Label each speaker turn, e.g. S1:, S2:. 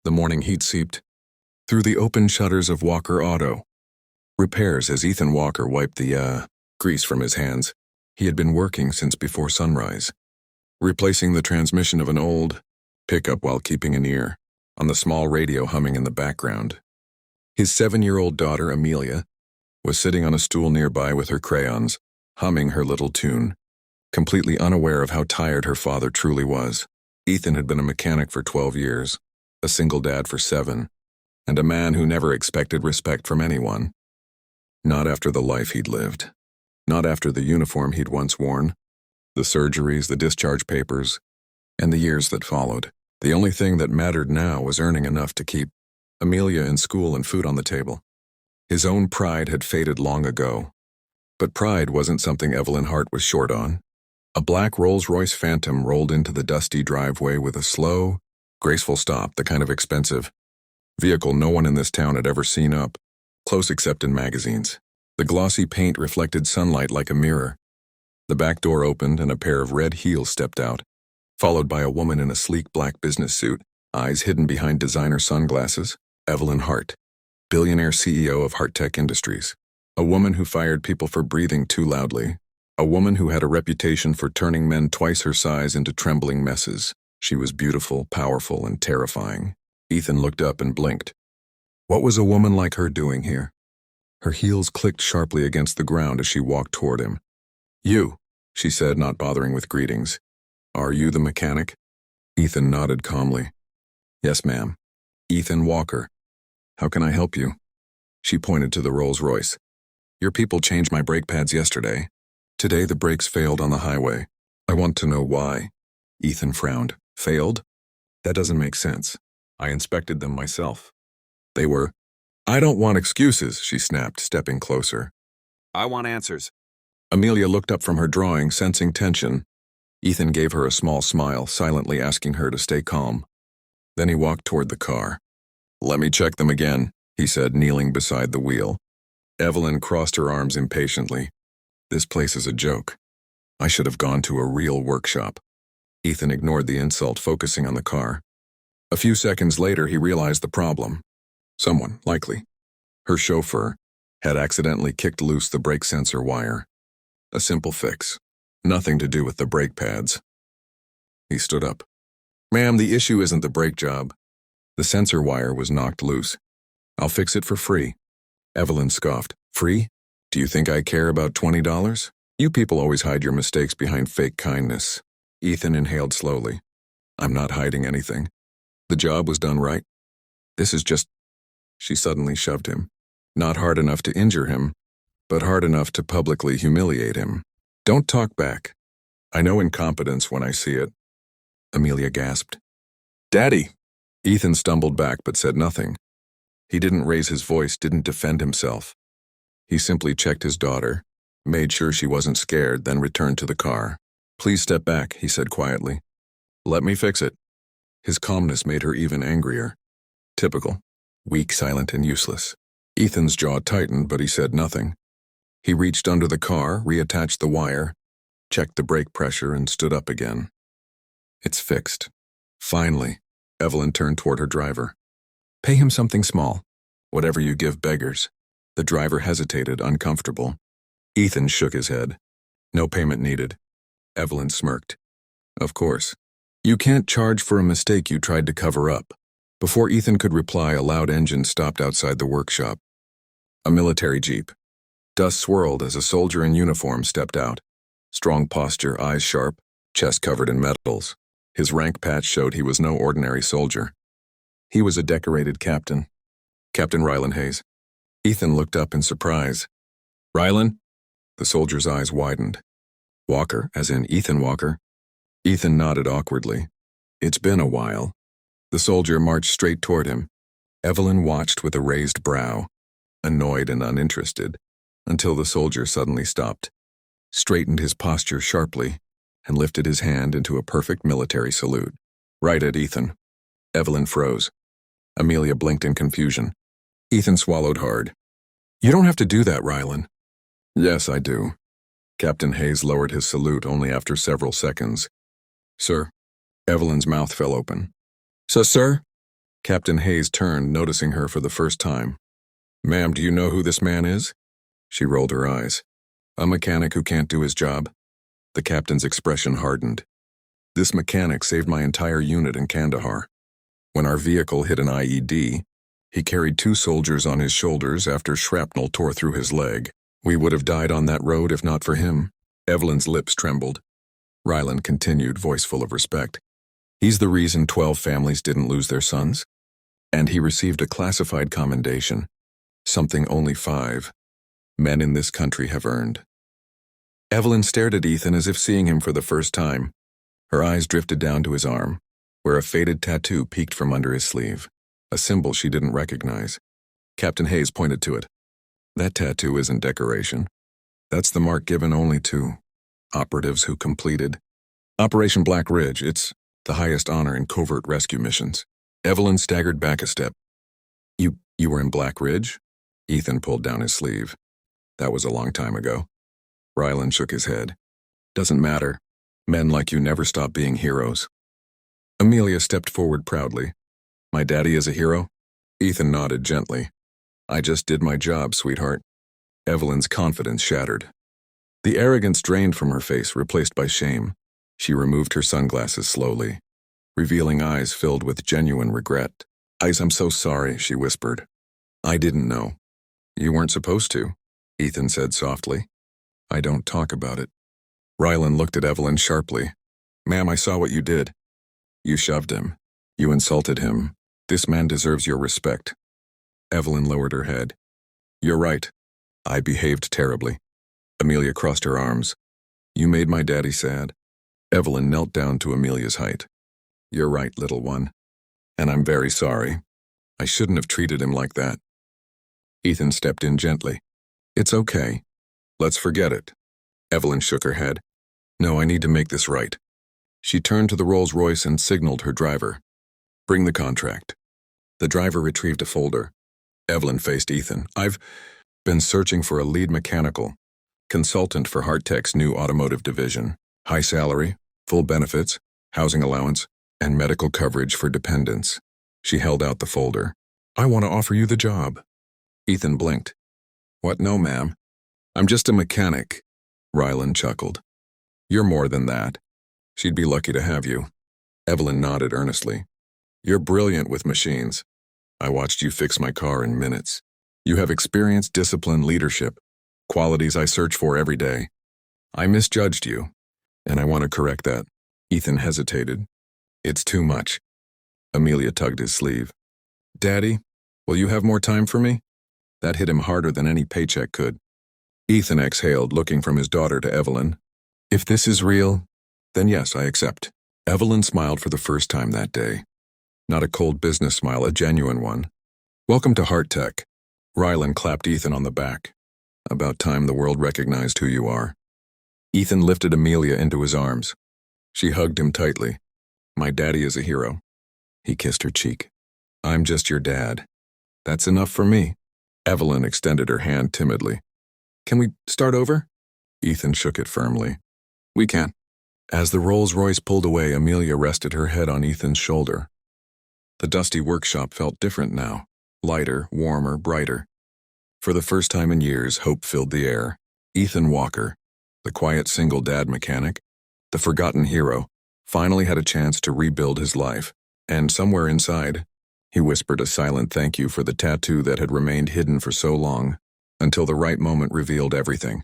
S1: The morning heat seeped through the open shutters of Walker Auto Repairs as Ethan Walker wiped the grease from his hands. He had been working since before sunrise, replacing the transmission of an old pickup while keeping an ear on the small radio humming in the background. His 7-year-old daughter, Amelia, was sitting on a stool nearby with her crayons, humming her little tune, completely unaware of how tired her father truly was. Ethan had been a mechanic for 12 years, a single dad for 7, and a man who never expected respect from anyone. Not after the life he'd lived. Not after the uniform he'd once worn, the surgeries, the discharge papers, and the years that followed. The only thing that mattered now was earning enough to keep Amelia in school and food on the table. His own pride had faded long ago. But pride wasn't something Evelyn Hart was short on. A black Rolls-Royce Phantom rolled into the dusty driveway with a slow, graceful stop, the kind of expensive vehicle no one in this town had ever seen up close except in magazines. The glossy paint reflected sunlight like a mirror. The back door opened and a pair of red heels stepped out, followed by a woman in a sleek black business suit, eyes hidden behind designer sunglasses. Evelyn Hart, billionaire CEO of Hart Tech Industries. A woman who fired people for breathing too loudly. A woman who had a reputation for turning men twice her size into trembling messes. She was beautiful, powerful, and terrifying. Ethan looked up and blinked. What was a woman like her doing here? Her heels clicked sharply against the ground as she walked toward him. You, she said, not bothering with greetings. Are you the mechanic? Ethan nodded calmly. Yes, ma'am. Ethan Walker. How can I help you? She pointed to the Rolls-Royce. Your people changed my brake pads yesterday. Today the brakes failed on the highway. I want to know why. Ethan frowned. Failed? That doesn't make sense. I inspected them myself. They were. I don't want excuses, she snapped, stepping closer.
S2: I want answers.
S1: Amelia looked up from her drawing, sensing tension. Ethan gave her a small smile, silently asking her to stay calm. Then he walked toward the car. Let me check them again, he said, kneeling beside the wheel. Evelyn crossed her arms impatiently. This place is a joke. I should have gone to a real workshop. Ethan ignored the insult, focusing on the car. A few seconds later, he realized the problem. Someone, likely her chauffeur, had accidentally kicked loose the brake sensor wire. A simple fix. Nothing to do with the brake pads. He stood up. Ma'am, the issue isn't the brake job. The sensor wire was knocked loose. I'll fix it for free. Evelyn scoffed. Free? Do you think I care about $20? You people always hide your mistakes behind fake kindness. Ethan inhaled slowly. I'm not hiding anything. The job was done right. This is just... She suddenly shoved him. Not hard enough to injure him, but hard enough to publicly humiliate him. Don't talk back. I know incompetence when I see it. Amelia gasped. Daddy! Ethan stumbled back but said nothing. He didn't raise his voice, didn't defend himself. He simply checked his daughter, made sure she wasn't scared, then returned to the car. Please step back, he said quietly. Let me fix it. His calmness made her even angrier. Typical. Weak, silent, and useless. Ethan's jaw tightened, but he said nothing. He reached under the car, reattached the wire, checked the brake pressure, and stood up again. It's fixed. Finally, Evelyn turned toward her driver. Pay him something small. Whatever you give beggars. The driver hesitated, uncomfortable. Ethan shook his head. No payment needed. Evelyn smirked. Of course. You can't charge for a mistake you tried to cover up. Before Ethan could reply, a loud engine stopped outside the workshop. A military jeep. Dust swirled as a soldier in uniform stepped out. Strong posture, eyes sharp, chest covered in medals. His rank patch showed he was no ordinary soldier. He was a decorated captain. Captain Rylan Hayes. Ethan looked up in surprise. Rylan? The soldier's eyes widened. Walker, as in Ethan Walker. Ethan nodded awkwardly. It's been a while. The soldier marched straight toward him. Evelyn watched with a raised brow, annoyed and uninterested, until the soldier suddenly stopped, straightened his posture sharply, and lifted his hand into a perfect military salute. Right at Ethan. Evelyn froze. Amelia blinked in confusion. Ethan swallowed hard. You don't have to do that, Rylan. Yes, I do. Captain Hayes lowered his salute only after several seconds. Sir. Evelyn's mouth fell open. So, sir? Captain Hayes turned, noticing her for the first time. "Ma'am, do you know who this man is?" She rolled her eyes. "A mechanic who can't do his job." The captain's expression hardened. "This mechanic saved my entire unit in Kandahar. When our vehicle hit an IED, he carried 2 soldiers on his shoulders after shrapnel tore through his leg. We would have died on that road if not for him." Evelyn's lips trembled. Ryland continued, voice full of respect. "He's the reason 12 families didn't lose their sons. And he received a classified commendation, something only 5 men in this country have earned." Evelyn stared at Ethan as if seeing him for the first time. Her eyes drifted down to his arm, where a faded tattoo peeked from under his sleeve, a symbol she didn't recognize. Captain Hayes pointed to it. "That tattoo isn't decoration. That's the mark given only to operatives who completed Operation Black Ridge. It's the highest honor in covert rescue missions." Evelyn staggered back a step. You were in Black Ridge?" Ethan pulled down his sleeve. "That was a long time ago." Ryland shook his head. "Doesn't matter. Men like you never stop being heroes." Amelia stepped forward proudly. "My daddy is a hero?" Ethan nodded gently. "I just did my job, sweetheart." Evelyn's confidence shattered. The arrogance drained from her face, replaced by shame. She removed her sunglasses slowly, revealing eyes filled with genuine regret. "I'm so sorry," she whispered. "I didn't know." "You weren't supposed to," Ethan said softly. "I don't talk about it." Ryland looked at Evelyn sharply. "Ma'am, I saw what you did. You shoved him. You insulted him. This man deserves your respect." Evelyn lowered her head. "You're right. I behaved terribly." Amelia crossed her arms. "You made my daddy sad." Evelyn knelt down to Amelia's height. "You're right, little one. And I'm very sorry. I shouldn't have treated him like that." Ethan stepped in gently. "It's okay. Let's forget it." Evelyn shook her head. "No, I need to make this right." She turned to the Rolls-Royce and signaled her driver. "Bring the contract." The driver retrieved a folder. Evelyn faced Ethan. "I've been searching for a lead mechanical consultant for Hartech's new automotive division. High salary, full benefits, housing allowance, and medical coverage for dependents." She held out the folder. "I want to offer you the job." Ethan blinked. "What? No, ma'am. I'm just a mechanic." Ryland chuckled. "You're more than that. She'd be lucky to have you." Evelyn nodded earnestly. "You're brilliant with machines. I watched you fix my car in minutes. You have experience, discipline, leadership, qualities I search for every day. I misjudged you, and I want to correct that." Ethan hesitated. "It's too much." Amelia tugged his sleeve. "Daddy, will you have more time for me?" That hit him harder than any paycheck could. Ethan exhaled, looking from his daughter to Evelyn. "If this is real, then yes, I accept." Evelyn smiled for the first time that day. Not a cold business smile, a genuine one. "Welcome to Hartech." Ryland clapped Ethan on the back. "About time the world recognized who you are." Ethan lifted Amelia into his arms. She hugged him tightly. "My daddy is a hero." He kissed her cheek. "I'm just your dad. That's enough for me." Evelyn extended her hand timidly. "Can we start over?" Ethan shook it firmly. "We can." As the Rolls-Royce pulled away, Amelia rested her head on Ethan's shoulder. The dusty workshop felt different now, lighter, warmer, brighter. For the first time in years, hope filled the air. Ethan Walker, the quiet single dad mechanic, the forgotten hero, finally had a chance to rebuild his life. And somewhere inside, he whispered a silent thank you for the tattoo that had remained hidden for so long, until the right moment revealed everything.